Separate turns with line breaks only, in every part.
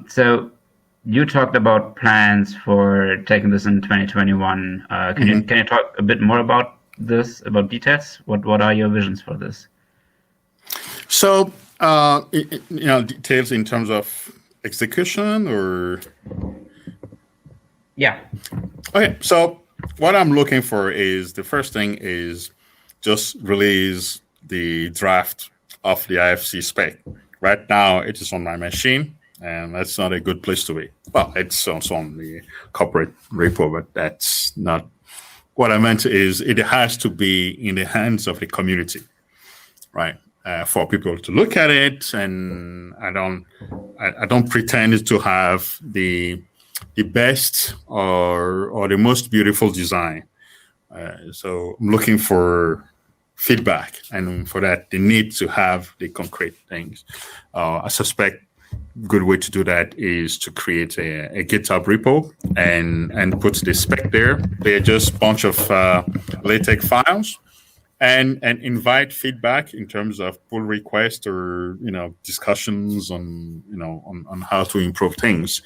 So you talked about plans for taking this in 2021. Can you talk a bit more about this, about details? What are your visions for this?
So, details in terms of execution or?
Yeah.
Okay, so what I'm looking for is, the first thing is just release the draft of the IFC spec. Right now, it is on my machine, and that's not a good place to be. Well, it's also on the corporate repo, but that's not what I meant. Is it has to be in the hands of the community, right? For people to look at it, and I don't pretend to have the best or the most beautiful design. So I'm looking for feedback, and for that, they need to have the concrete things. I suspect a good way to do that is to create a GitHub repo and put the spec there. They're just a bunch of LaTeX files, and invite feedback in terms of pull requests or discussions on on how to improve things,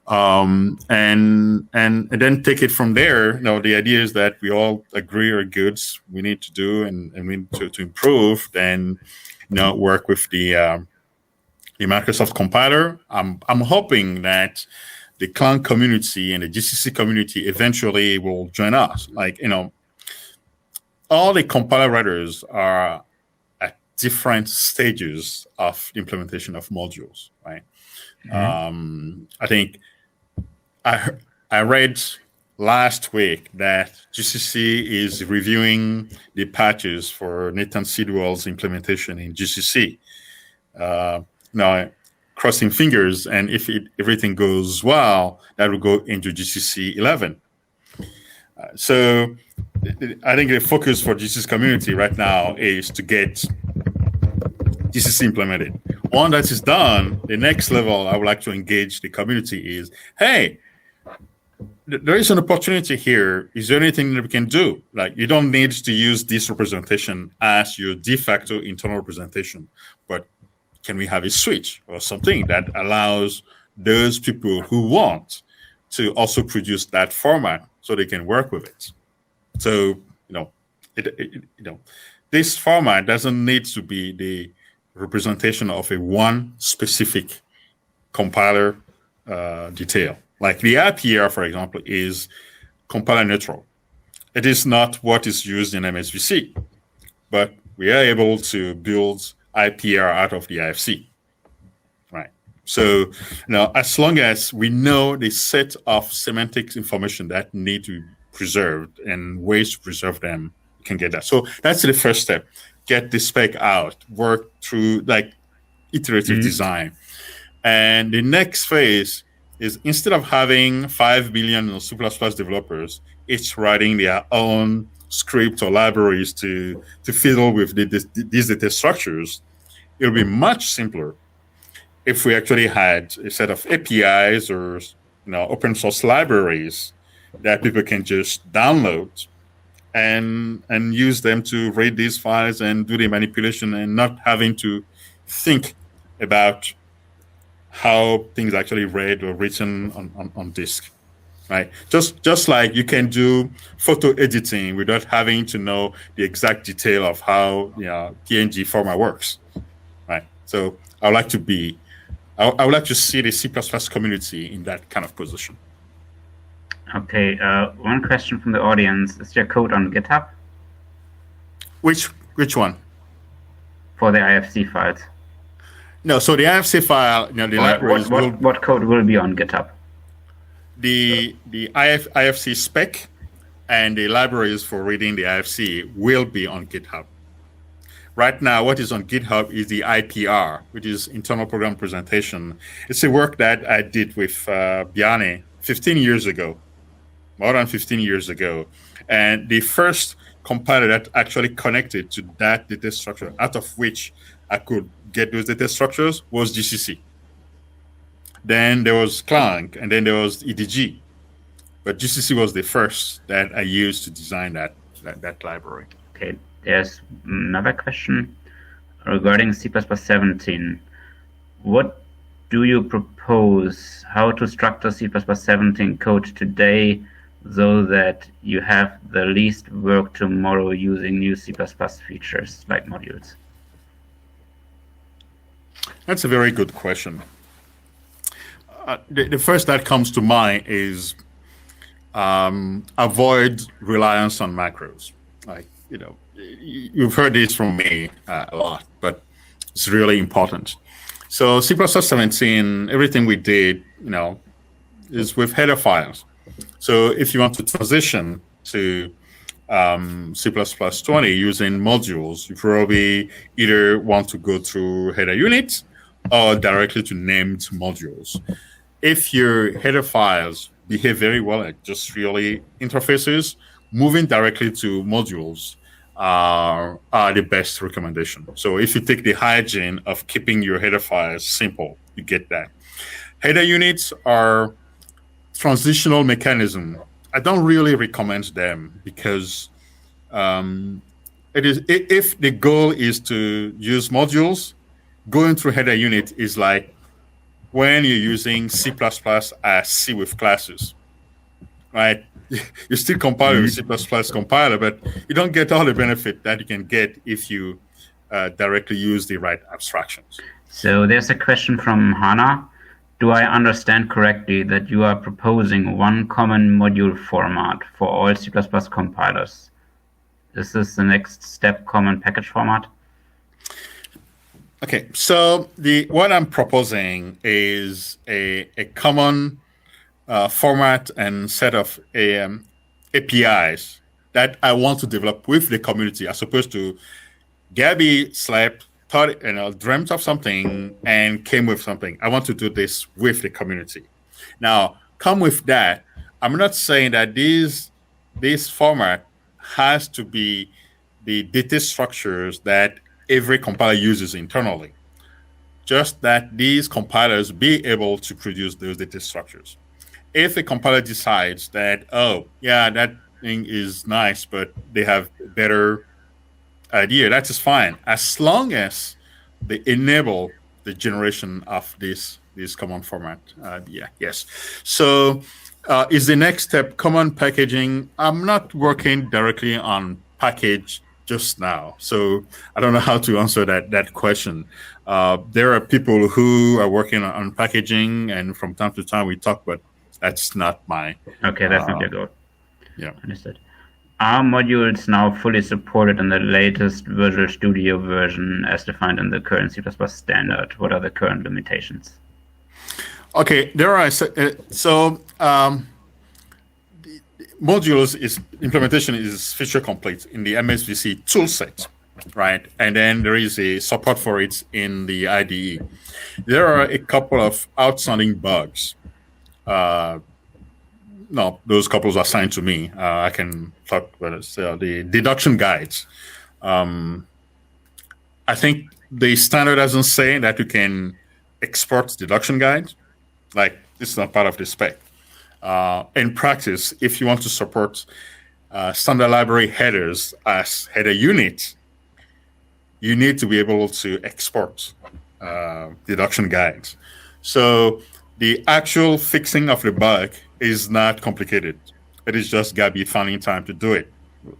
and then take it from there. The idea is that we all agree are goods we need to do and we need to improve. Then work with the Microsoft compiler. I'm hoping that the Clang community and the GCC community eventually will join us. All the compiler writers are at different stages of the implementation of modules, right? Mm-hmm. I think I read last week that GCC is reviewing the patches for Nathan Sidwell's implementation in GCC. Now, crossing fingers, and if everything goes well, that will go into GCC 11. So I think the focus for GCC community right now is to get GCC implemented. Once that is done, the next level I would like to engage the community is, hey, there is an opportunity here. Is there anything that we can do? You don't need to use this representation as your de facto internal representation, but can we have a switch or something that allows those people who want to also produce that format so they can work with it? So, this format doesn't need to be the representation of one specific compiler detail. Like the IPR, for example, is compiler neutral. It is not what is used in MSVC, but we are able to build IPR out of the IFC, right? So as long as we know the set of semantics information that need to be preserved and ways to preserve them, we can get that. So that's the first step. Get the spec out, work through iterative design. And the next phase is, instead of having 5 billion C++ developers each writing their own script or libraries to fiddle with these data structures, it'll be much simpler if we actually had a set of APIs or open source libraries that people can just download and use them to read these files and do the manipulation, and not having to think about how things are actually read or written on disk, right? Just like you can do photo editing without having to know the exact detail of how PNG format works, right? So I would like to see the C++ community in that kind of position.
Okay, one question from the audience: is your code on GitHub?
Which one?
For the IFC files.
No, so the IFC file, the libraries
what code will be on GitHub?
The IFC spec and the libraries for reading the IFC will be on GitHub. Right now, what is on GitHub is the IPR, which is internal program presentation. It's a work that I did with Bjarne 15 years ago, more than 15 years ago. And the first compiler that actually connected to that data structure, out of which I could get those data structures, was GCC. Then there was Clang, and then there was EDG. But GCC was the first that I used to design that library.
Okay, there's another question regarding C++ 17. What do you propose how to structure C++ 17 code today so that you have the least work tomorrow using new C++ features like modules?
That's a very good question. The first that comes to mind is avoid reliance on macros. Like, you've heard this from me a lot, but it's really important. So C++ 17, everything we did, is with header files. So if you want to transition to C++ 20 using modules, you probably either want to go through header units or directly to named modules. If your header files behave very well at just really interfaces, moving directly to modules are the best recommendation. So if you take the hygiene of keeping your header files simple, you get that. Header units are transitional mechanism. I don't really recommend them because if the goal is to use modules, going through header unit is like when you're using C++ as C with classes, right? You still compile with C++ compiler, but you don't get all the benefit that you can get if you directly use the right abstractions.
So there's a question from Hannah. Do I understand correctly that you are proposing one common module format for all C++ compilers? Is this the next step, common package format?
Okay, so what I'm proposing is a common format and set of APIs that I want to develop with the community, as opposed to Gaby slept, thought, dreamt of something and came with something. I want to do this with the community. Now, come with that. I'm not saying that this format has to be the data structures that every compiler uses internally. Just that these compilers be able to produce those data structures. If a compiler decides that, oh, yeah, that thing is nice, but they have a better idea, that is fine, as long as they enable the generation of this common format. Yes. So is the next step common packaging? I'm not working directly on package just now, so I don't know how to answer that question. There are people who are working on packaging, and from time to time we talk, but that's not my...
Okay, that's not your goal.
Yeah.
Understood. Are modules now fully supported in the latest Visual Studio version as defined in the current C++ standard? What are the current limitations?
Okay, there are... modules implementation is feature complete in the MSVC toolset, right? And then there is a support for it in the IDE. There are a couple of outstanding bugs. No, those couples are assigned to me. I can talk about it. So the deduction guides. I think the standard doesn't say that you can export deduction guides. Like, it's not part of the spec. In practice, if you want to support standard library headers as header unit, you need to be able to export deduction guides. So the actual fixing of the bug is not complicated. It is just Gaby finding time to do it,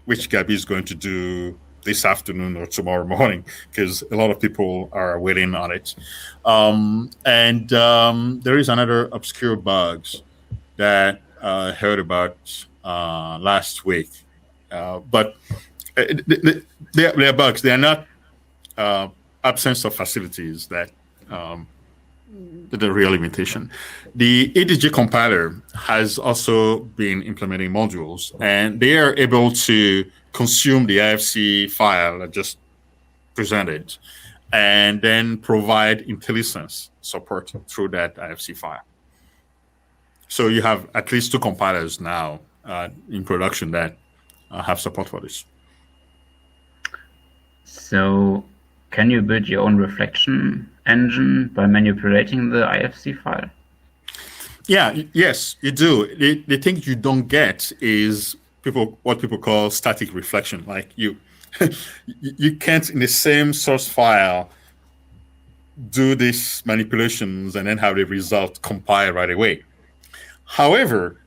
which Gaby is going to do this afternoon or tomorrow morning, because a lot of people are waiting on it. There is another obscure bugs that I heard about last week. But they're bugs. They are not absence of facilities that the real limitation. The EDG compiler has also been implementing modules, and they are able to consume the IFC file I just presented, and then provide IntelliSense support through that IFC file. So you have at least 2 compilers now in production that have support for this.
So can you build your own reflection engine by manipulating the IFC file?
Yes, you do. The thing you don't get is what people call static reflection. Like you can't in the same source file do these manipulations and then have the result compile right away. However,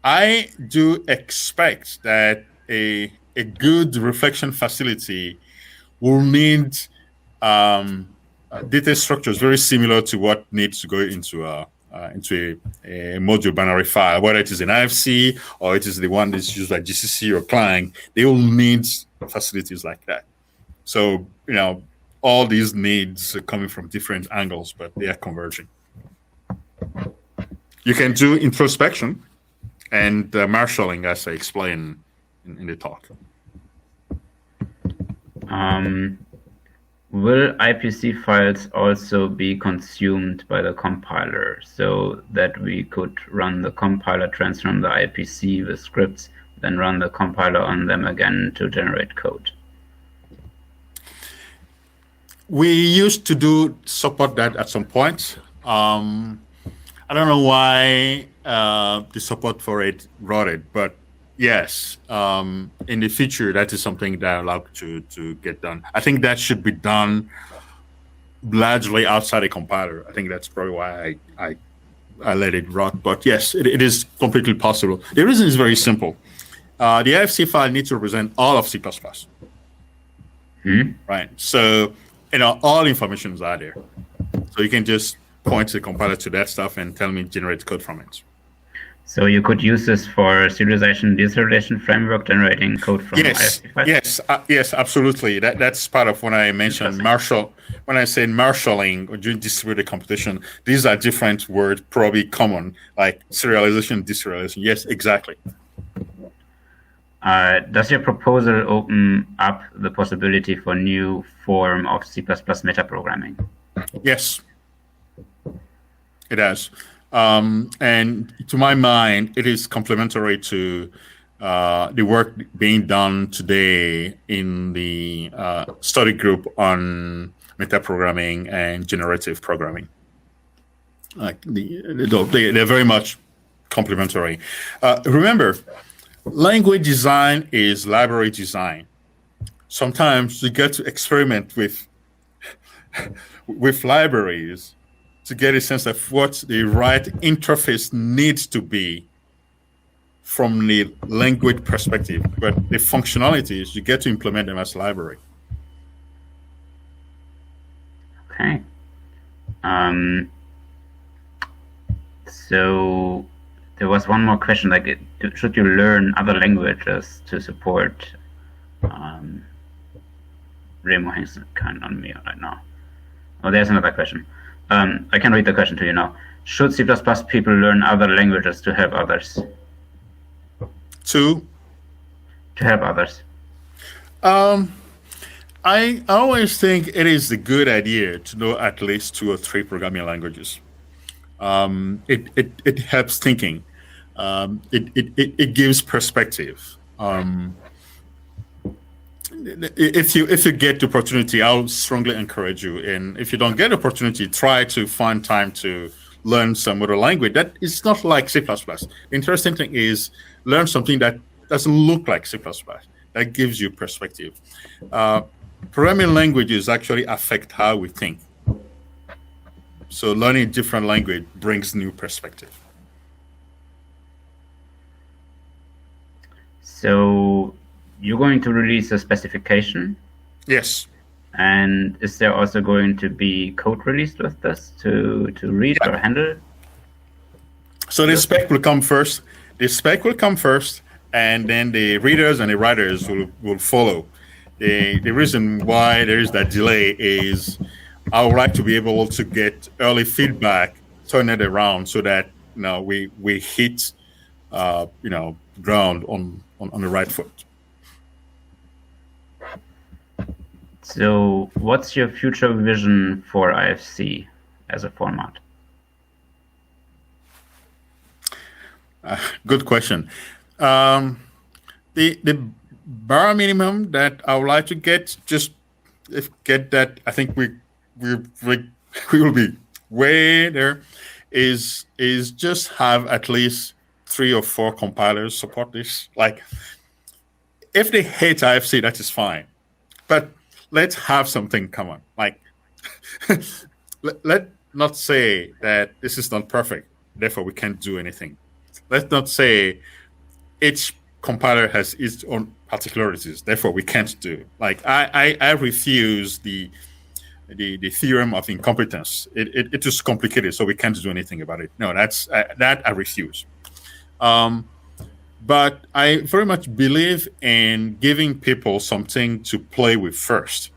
I do expect that a good reflection facility will need data structures very similar to what needs to go into a module binary file, whether it is an IFC or it is the one that's used by GCC or Clang. They will need facilities like that. So, all these needs are coming from different angles, but they are converging. You can do introspection and marshalling, as I explained in the talk.
Will IPC files also be consumed by the compiler so that we could run the compiler, transform the IPC with scripts, then run the compiler on them again to generate code?
We used to support that at some point. I don't know why the support for it rotted, but yes, in the future, that is something that I'd like to get done. I think that should be done largely outside a compiler. I think that's probably why I let it rot. But yes, it is completely possible. The reason is very simple. The IFC file needs to represent all of C++. Right? So, all informations are there. So you can just point to the compiler to that stuff and tell me generate code from it.
So you could use this for serialization, deserialization framework, generating code from IFC files?
Yes, absolutely. That's part of when I mentioned marshal. When I say marshalling or doing distributed computation, these are different words, probably common, like serialization, deserialization. Yes, exactly.
Does your proposal open up the possibility for new form of C++ metaprogramming?
Yes, it does. And to my mind, it is complementary to the work being done today in the study group on metaprogramming and generative programming. Like they're very much complementary. Remember, language design is library design. Sometimes you get to experiment with libraries to get a sense of what the right interface needs to be from the language perspective. But the functionalities, you get to implement them as library.
Okay. So there was one more question, like, should you learn other languages to support Remo hangs kind on me right now. Oh, there's another question. I can read the question to you now. Should C++ people learn other languages to help others?
To
help others.
I always think it is a good idea to know at least 2 or 3 programming languages. It helps thinking. It gives perspective. If you get the opportunity, I'll strongly encourage you. And if you don't get the opportunity, try to find time to learn some other language. That is not like C++. The interesting thing is learn something that doesn't look like C++. That gives you perspective. Programming languages actually affect how we think. So learning a different language brings new perspective.
So you're going to release a specification?
Yes.
And is there also going to be code released with this to read or handle?
So the spec will come first. The spec will come first, and then the readers and the writers will follow. The reason why there is that delay is I would like to be able to get early feedback, turn it around so that we hit ground on the right foot.
So what's your future vision for IFC as a format?
Good question. The bar minimum that I would like to get that, I think we will be way there, is just have at least 3 or 4 compilers support this. Like, if they hate IFC, that is fine, but let's have something common. Like, let not say that this is not perfect, therefore we can't do anything. Let's not say each compiler has its own particularities, therefore we can't do. Like I refuse the theorem of incompetence. It is complicated, so we can't do anything about it. No, that I refuse. But I very much believe in giving people something to play with first.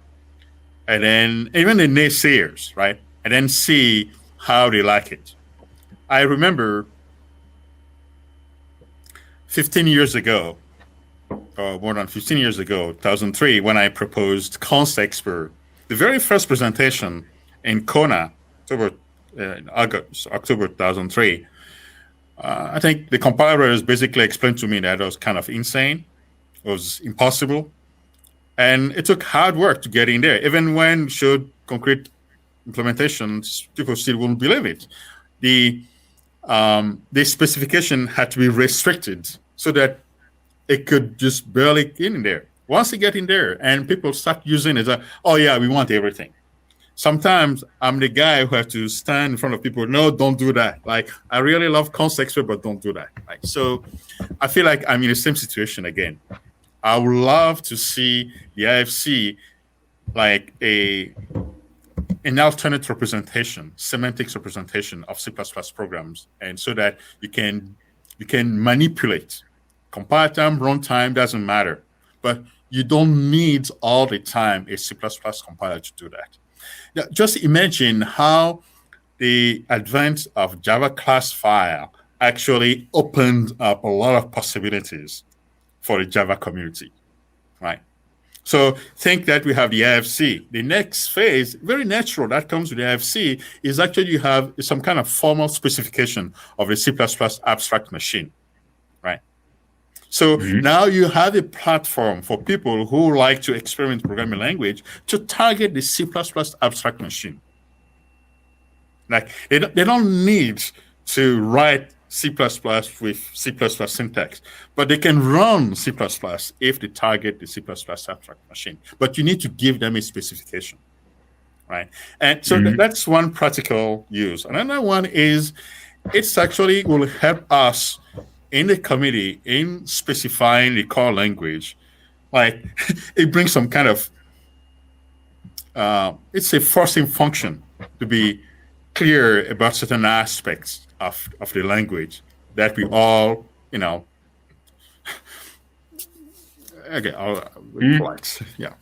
And then even the naysayers, right? And then see how they like it. I remember 15 years ago, or more than 15 years ago, 2003, when I proposed constexpr, the very first presentation in Kona, October 2003, I think the compilers basically explained to me that it was kind of insane. It was impossible. And it took hard work to get in there. Even when showed concrete implementations, people still wouldn't believe it. The specification had to be restricted so that it could just barely get in there. Once you get in there and people start using it, oh yeah, we want everything. Sometimes I'm the guy who has to stand in front of people. No, don't do that. Like, I really love constexpr, but don't do that. Like, so I feel like I'm in the same situation again. I would love to see the IFC like an alternate representation, semantics representation of C++ programs, and so that you can manipulate. Compile time, runtime, doesn't matter. But you don't need all the time a C++ compiler to do that. Now, just imagine how the advent of Java class file actually opened up a lot of possibilities for the Java community, right? So think that we have the IFC. The next phase, very natural, that comes with the IFC, is actually you have some kind of formal specification of a C++ abstract machine, right? So now you have a platform for people who like to experiment programming language to target the C++ abstract machine. Like they don't need to write C++ with C++ syntax, but they can run C++ if they target the C++ abstract machine. But you need to give them a specification, right? And so that's one practical use. Another one is it's actually will help us in the committee in specifying the core language. Like it brings some kind of, it's a forcing function to be clear about certain aspects of the language that we all, okay, I'll reflect. Yeah.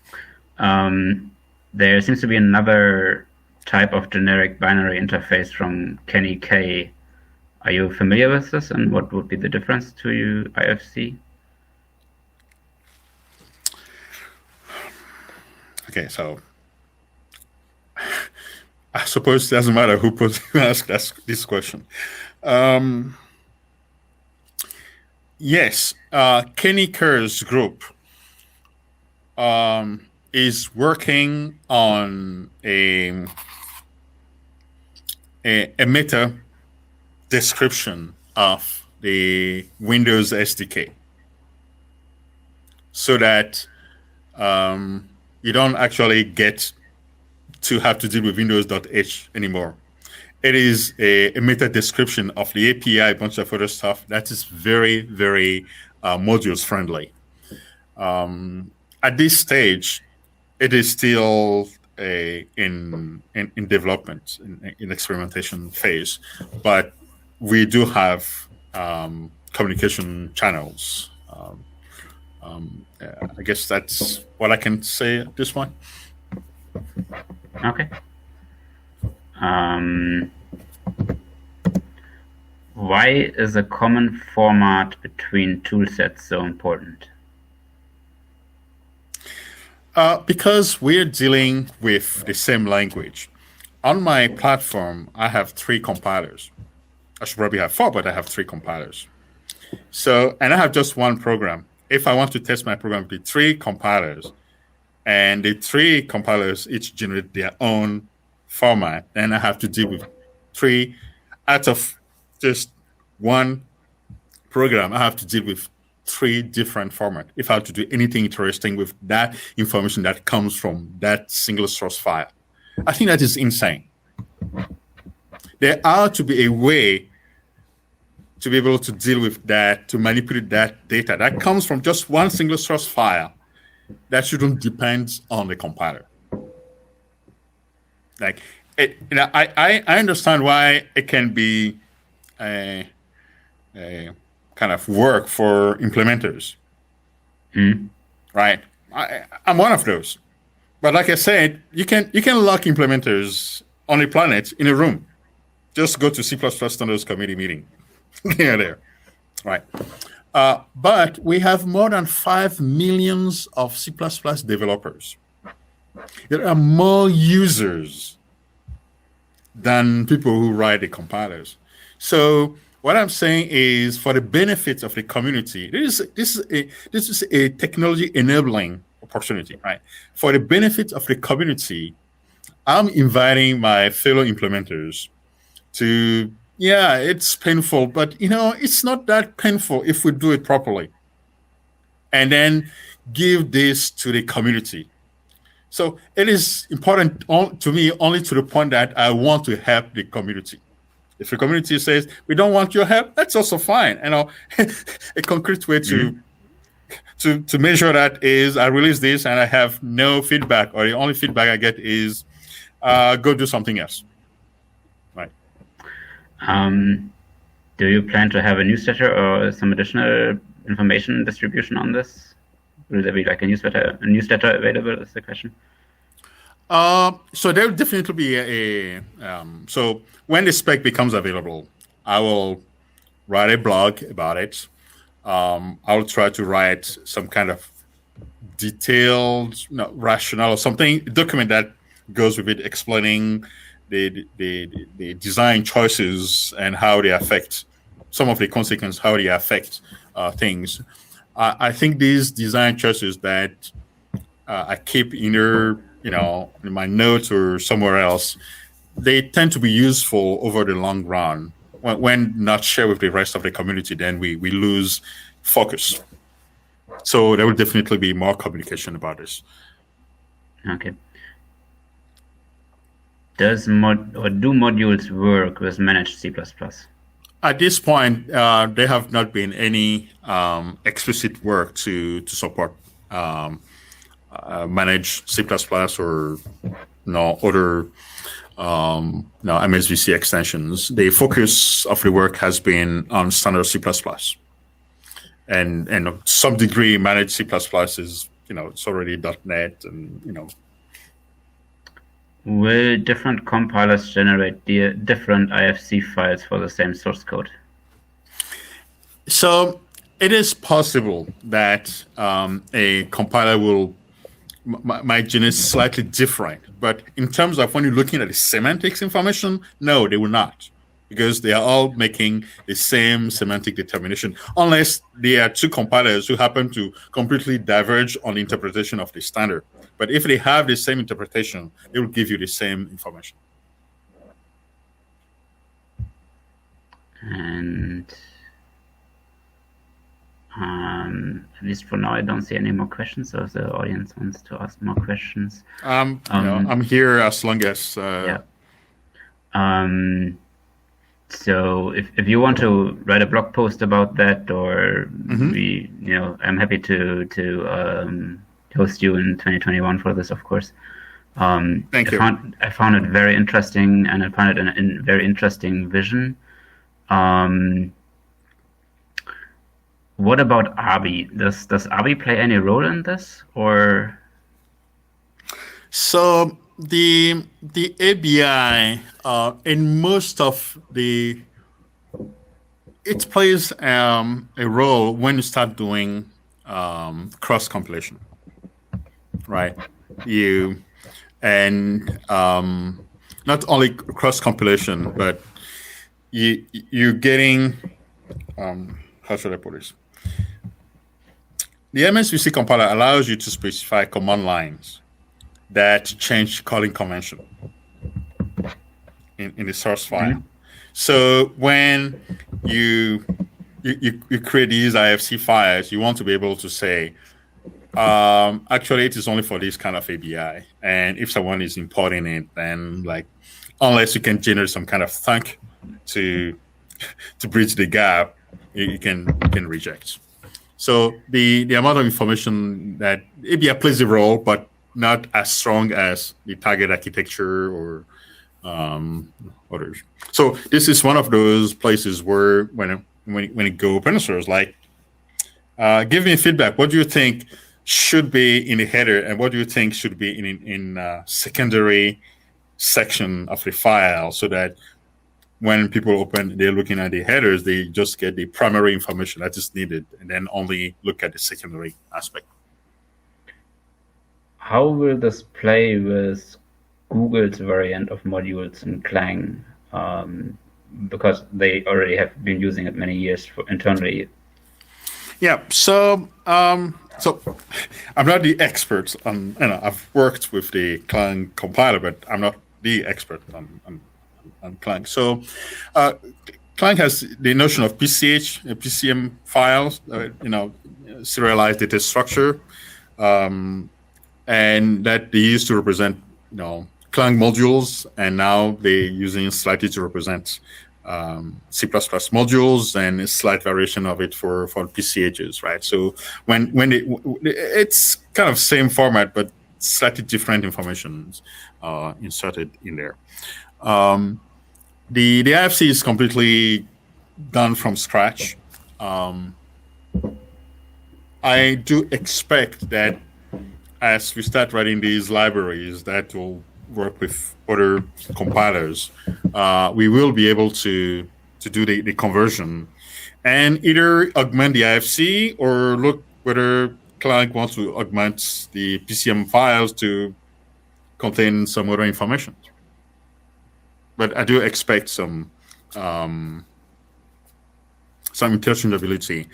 There seems to be another type of generic binary interface from Kenny K. Are you familiar with this, and what would be the difference to you, IFC?
Okay, so I suppose it doesn't matter who asked this question. Yes, Kenny Kerr's group is working on a meta description of the Windows SDK so that you don't actually get to have to deal with Windows.h anymore. It is a meta description of the API, a bunch of other stuff that is very, very modules friendly. At this stage, it is still in development, in experimentation phase, but we do have communication channels. I guess that's what I can say at this point.
Okay. Why is a common format between toolsets so important?
Because we're dealing with the same language. On my platform, I have 3 compilers. I should probably have 4, but I have 3 compilers. So, and I have just one program. If I want to test my program with 3 compilers, and the 3 compilers each generate their own format, and I have to deal with 3 out of just one program. I have to deal with 3 different formats if I have to do anything interesting with that information that comes from that single source file. I think that is insane. There ought to be a way to be able to deal with that, to manipulate that data that comes from just one single source file that shouldn't depend on the compiler. Like, I understand why it can be a kind of work for implementers, right? I'm one of those. But like I said, you can lock implementers on a planet in a room. Just go to C++ Standards Committee meeting. There, right? But we have more than 5 million of C++ developers. There are more users than people who write the compilers. So what I'm saying is, for the benefit of the community, this is a technology enabling opportunity, right? For the benefit of the community, I'm inviting my fellow implementers to, yeah, it's painful, but it's not that painful if we do it properly. And then give this to the community. So it is important to me only to the point that I want to help the community. If the community says we don't want your help, that's also fine. A concrete way to measure that is, I release this and I have no feedback, or the only feedback I get is go do something else. Right.
Do you plan to have a newsletter or some additional information distribution on this? Will there be like a newsletter available, is the question?
So there will definitely be so when the spec becomes available, I will write a blog about it. I will try to write some kind of detailed rationale or something, document that goes with it, explaining the design choices and how they affect some of the consequences, how they affect things. I think these design choices that I keep either in my notes or somewhere else, they tend to be useful over the long run. When not shared with the rest of the community, then we lose focus. So there will definitely be more communication about this.
Okay. Do modules work with managed C++?
At this point, there have not been any explicit work to support managed C++ or other MSVC extensions. The focus of the work has been on standard C++, and some degree managed C++ is it's already .NET and
Will different compilers generate different IFC files for the same source code?
So it is possible that a compiler might generate slightly different, but in terms of when you're looking at the semantics information, no, they will not, because they are all making the same semantic determination, unless there are two compilers who happen to completely diverge on the interpretation of the standard. But if they have the same interpretation, they will give you the same information.
And at least for now, I don't see any more questions. So if the audience wants to ask more questions,
I'm here as long as.
Yeah. So if you want to write a blog post about that, or I'm happy to host you in 2021 for this, of course.
Thank you.
I found it very interesting, and I found it a very interesting vision. What about ABI? Does ABI play any role in this, or?
So the ABI in most of it plays a role when you start doing cross compilation, right? Not only cross compilation, but you're getting how should I put this? The MSVC compiler allows you to specify command lines that change calling convention in the source file. Mm-hmm. So when you create these IFC files, you want to be able to say, actually, it is only for this kind of ABI. And if someone is importing it, then unless you can generate some kind of thunk to bridge the gap, you can reject. So the amount of information that ABI plays a role, but not as strong as the target architecture or others. So this is one of those places where when you go open source, like give me feedback. What do you think should be in the header, and what do you think should be in secondary section of the file, so that when people open, they're looking at the headers, they just get the primary information that is needed, and then only look at the secondary aspect.
How will this play with Google's variant of modules in Clang? Because they already have been using it many years internally.
Yeah, so I'm not the expert on, I've worked with the Clang compiler, but I'm not the expert on Clang. So Clang has the notion of PCH, PCM files, serialized data structure, and that they used to represent, Clang modules, and now they're using slightly to represent C++ modules, and a slight variation of it for PCHs, right? So when it's kind of same format, but slightly different information inserted in there. The IFC is completely done from scratch. I do expect that as we start writing these libraries that will work with other compilers, we will be able to do the conversion and either augment the IFC or look whether Clang wants to augment the PCM files to contain some other information. But I do expect some interchangeability.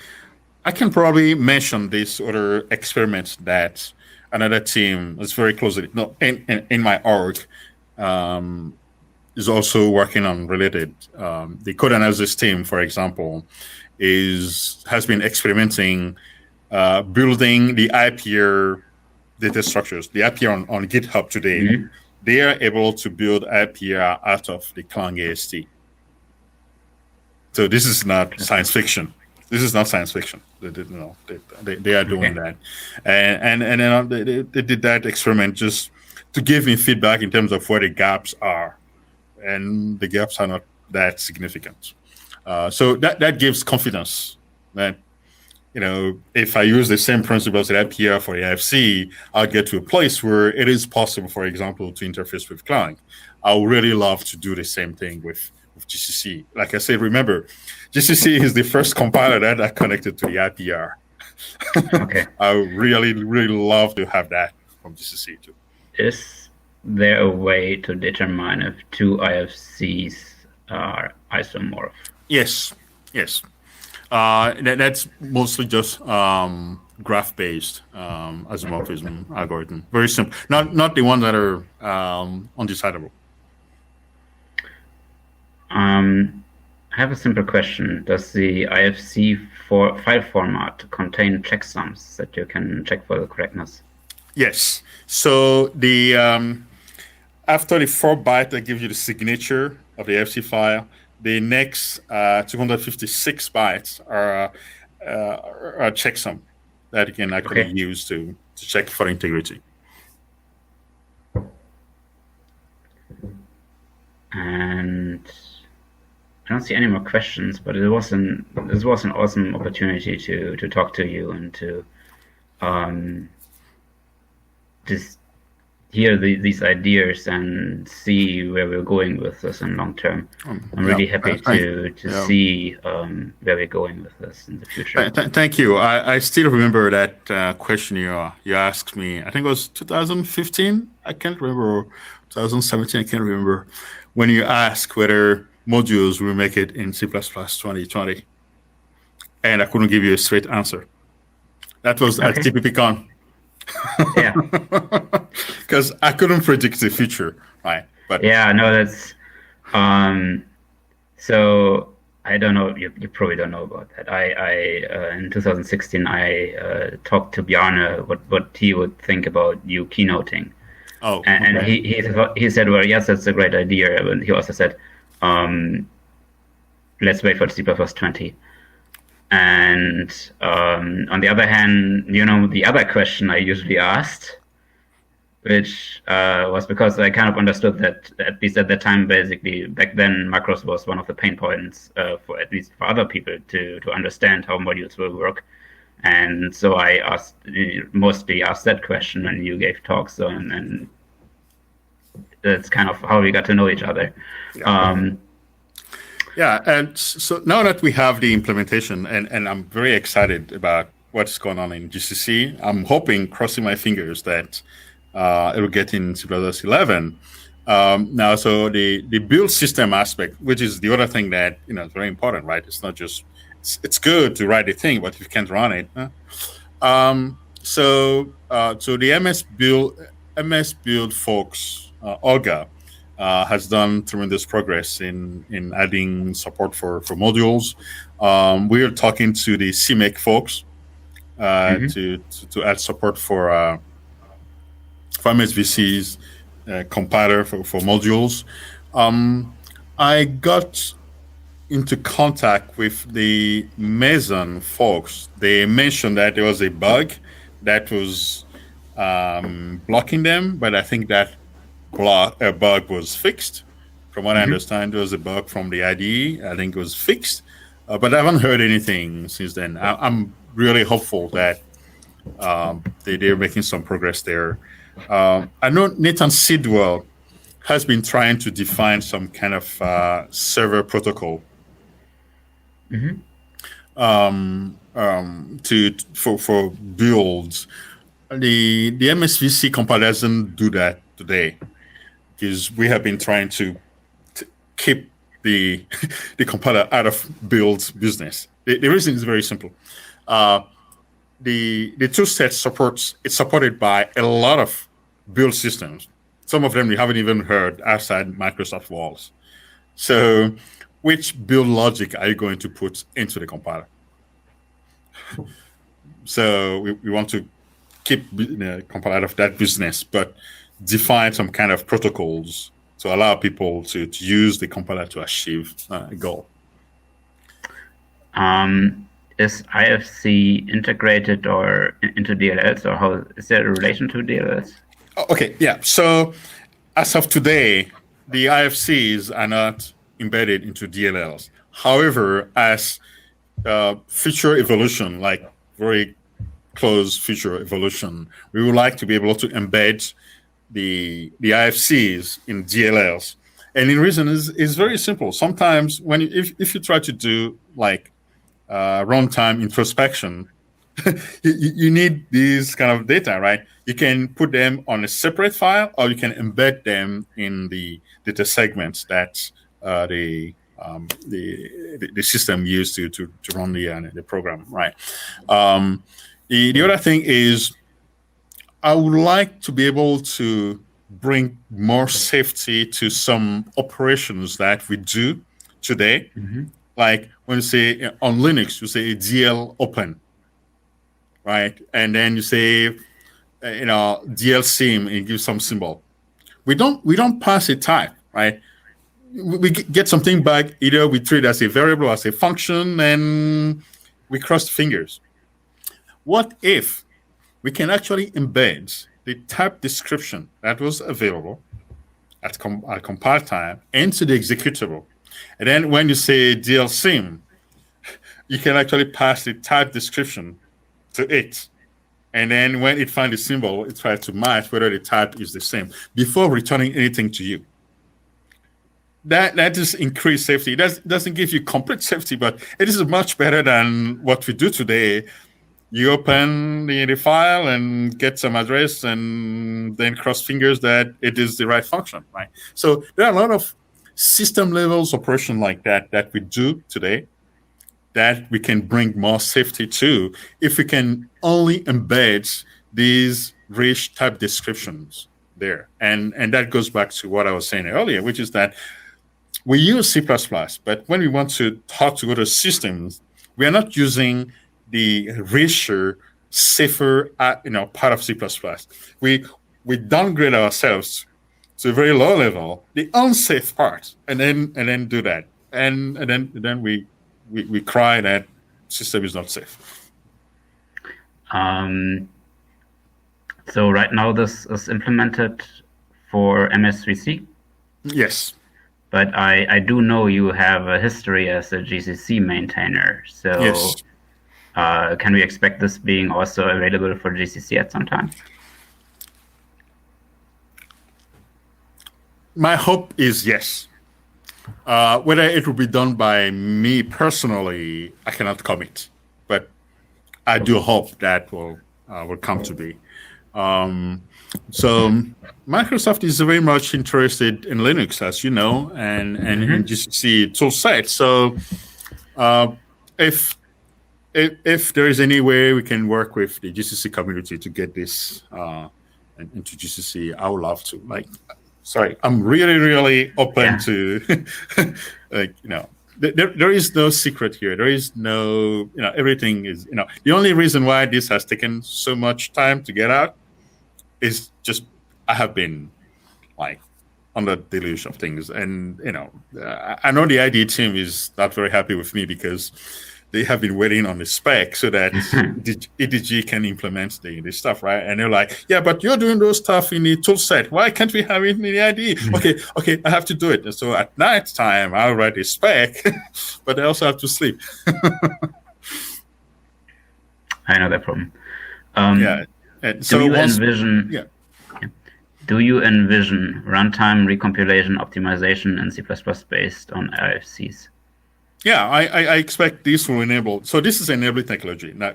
I can probably mention this other experiment that another team that's very closely in my org is also working on related. The code analysis team, for example, has been experimenting building the IPR data structures. The IPR on GitHub today, mm-hmm. They are able to build IPR out of the Clang AST. So this is not science fiction. This is not science fiction. They are doing that, and then they did that experiment just to give me feedback in terms of where the gaps are, and the gaps are not that significant. So that gives confidence that if I use the same principles at IPR for the IFC, I'll get to a place where it is possible, for example, to interface with Clang. I would really love to do the same thing with GCC. Like I said, remember, GCC is the first compiler that I connected to the IPR. Okay. I would really, really love to have that from GCC too.
Is there a way to determine if two IFCs are isomorph?
Yes. That's mostly just graph-based isomorphism algorithm. Very simple. Not the ones that are undecidable.
I have a simple question. Does the IFC file format contain checksums that you can check for the correctness?
Yes. So the after the 4-byte that gives you the signature of the IFC file, the next 256 bytes are a checksum that you can actually use to check for integrity.
And I don't see any more questions, but this was an awesome opportunity to talk to you and to just hear these ideas and see where we're going with this in long term. I'm really happy to see where we're going with this in the future.
Thank you. I still remember that question you asked me. I think it was 2015. I can't remember. 2017. I can't remember. When you asked whether modules will make it in C++ 2020, and I couldn't give you a straight answer. That was at TPPCon.
Yeah,
because I couldn't predict the future, right?
But yeah, no, that's so I don't know. You probably don't know about that. I in 2016 I talked to Bjarne what he would think about you keynoting,
Oh,
And
okay.
he said, well, yes, that's a great idea. And he also said, let's wait for C++20. And on the other hand, the other question I usually asked, which was because I kind of understood that, at least at that time, basically, back then, macros was one of the pain points for at least for other people to understand how modules will work. And so I mostly asked that question when you gave talks. So, and that's kind of how we got to know each other.
Yeah, and so now that we have the implementation, and I'm very excited about what's going on in GCC, I'm hoping, crossing my fingers, that it will get in C++11. Now, so the build system aspect, which is the other thing that is very important, right? It's not just it's good to write a thing, but if you can't run it, so the MS build folks, Olga, has done tremendous progress in adding support for modules. We are talking to the CMake folks to add support for MSVC's compiler for modules. I got into contact with the Mason folks. They mentioned that there was a bug that was blocking them, but I think that bug was fixed. From what I understand, there was a bug from the IDE. I think it was fixed, but I haven't heard anything since then. I'm really hopeful that they're making some progress there. I know Nathan Sidwell has been trying to define some kind of server protocol for builds. The MSVC compiler doesn't do that today, because we have been trying to keep the compiler out of build business. The reason is very simple. The toolset it's supported by a lot of build systems. Some of them you haven't even heard outside Microsoft walls. So which build logic are you going to put into the compiler? So we want to keep the compiler out of that business, but define some kind of protocols to allow people to use the compiler to achieve a goal.
Is IFC integrated or into DLLs, or how is there a relation to DLLs?
Okay, yeah. So as of today, the IFCs are not embedded into DLLs. However, as feature evolution, like very close feature evolution, we would like to be able to embed the IFCs in DLLs. And the reason is very simple. Sometimes if you try to do like runtime introspection, you need these kind of data, right? You can put them on a separate file, or you can embed them in the data segments that the system used to run the program, right? The other thing is, I would like to be able to bring more safety to some operations that we do today. Like when you say on Linux, you say DL open, right? And then you say, DL sim and give some symbol. We don't pass a type, right? We get something back. Either we treat it as a variable or as a function, and we cross fingers. What if we can actually embed the type description that was available at compile time into the executable? And then when you say DL sim, you can actually pass the type description to it. And then when it finds the symbol, it tries to match whether the type is the same before returning anything to you. That is increased safety. It doesn't give you complete safety, but it is much better than what we do today. You open the file and get some address and then cross fingers that it is the right function, right? So there are a lot of system levels operation like that we do today that we can bring more safety to if we can only embed these rich type descriptions there. And that goes back to what I was saying earlier, which is that we use C++, but when we want to talk to other systems, we are not using the richer, safer, part of C++. We we downgrade ourselves to a very low level, the unsafe part, and then do that, and then we cry that system is not safe.
So right now this is implemented for MS3C?
Yes.
But I do know you have a history as a GCC maintainer. So
yes.
Can we expect this being also available for GCC at some time?
My hope is yes. Whether it will be done by me personally, I cannot commit. But I do hope that will come to be. So Microsoft is very much interested in Linux, as you know, and in GCC toolset. So if there is any way we can work with the GCC community to get this into GCC, I would love to. I'm really open to, there is no secret here. There is no, everything is, the only reason why this has taken so much time to get out is just I have been on the deluge of things. And, I know the ID team is not very happy with me because they have been waiting on the spec so that EDG can implement the stuff, right? And they're like, yeah, but you're doing those stuff in the tool set. Why can't we have it in the IDE? Okay, I have to do it. And so at night time, I'll write a spec, but I also have to sleep.
I know that problem.
And so
do you envision runtime recompilation optimization in C++ based on IFCs?
Yeah, I expect this will enable. So this is enabling technology. Now,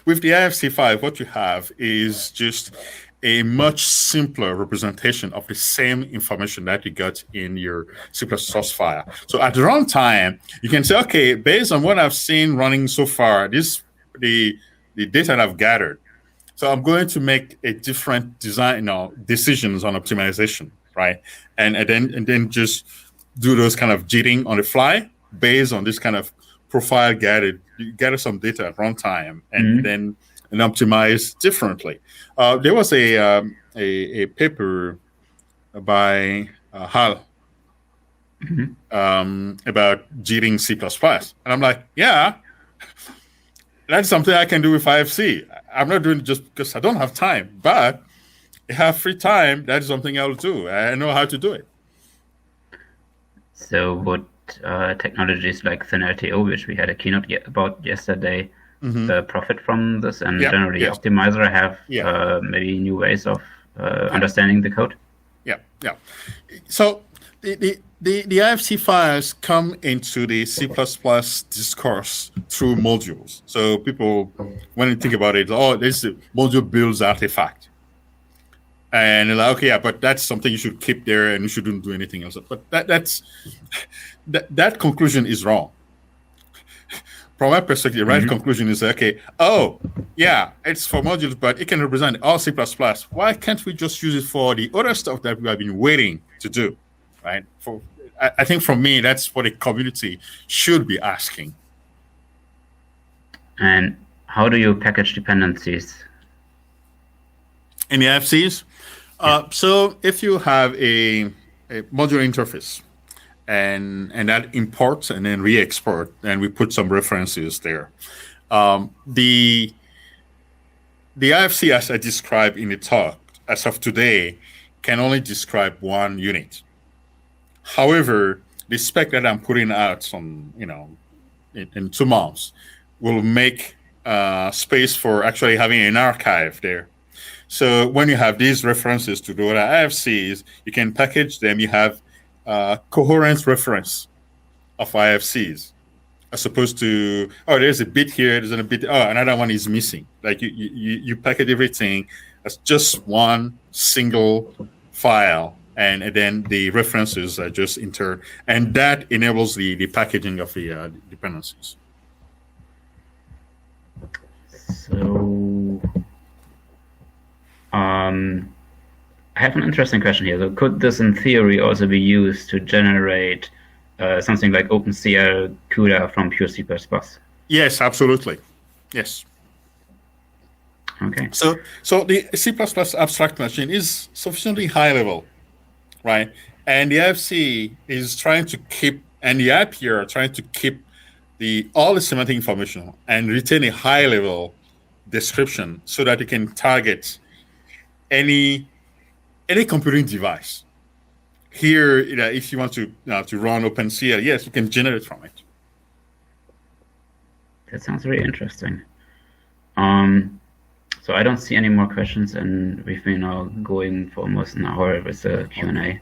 with the IFC5, what you have is just a much simpler representation of the same information that you got in your C++ file. So at the runtime, you can say, okay, based on what I've seen running so far, the data that I've gathered. So I'm going to make a different design, decisions on optimization, right? And then just do those kind of jigging on the fly based on this kind of profile gathered. You gather some data at runtime and then optimize differently. There was a paper by Hal about jigging C++, and I'm like, yeah. That's something I can do with IFC. I'm not doing it just because I don't have time, but if I have free time, that's something I'll do. I know how to do it.
So would technologies like ThinLTO, which we had a keynote about yesterday, profit from this? And generally Optimizer have maybe new ways of understanding the code? Yeah.
So the IFC files come into the C++ discourse through modules. So people, when you think about it, this is a module builds artifact. And they're like, okay, but that's something you should keep there and you shouldn't do anything else. But that conclusion is wrong. From my perspective, the right conclusion is, okay, it's for modules, but it can represent all C++. Why can't we just use it for the other stuff that we have been waiting to do? Right. I think for me, that's what a community should be asking.
And how do you package dependencies?
In the IFCs? So if you have a module interface and that imports and then re-export, and we put some references there. The IFC, as I described in the talk, as of today, can only describe one unit. However, the spec that I'm putting out in 2 months will make space for actually having an archive there. So when you have these references to the other IFCs, you can package them. You have coherent reference of IFCs, as opposed to, there's a bit here, there's a bit, another one is missing. Like you package everything as just one single file. And then the references are just entered, and that enables the packaging of the dependencies.
So, I have an interesting question here. So, could this, in theory, also be used to generate something like OpenCL CUDA from pure C++?
Yes, absolutely. Yes.
Okay.
So the C++ abstract machine is sufficiently high level, right? And the IFC is trying to keep, and the IPR are trying to keep all the semantic information and retain a high level description so that you can target any computing device. Here, if you want to run OpenCL, yes, you can generate from it.
That sounds very interesting. So I don't see any more questions, and we've been now going for almost an hour with the Q&A.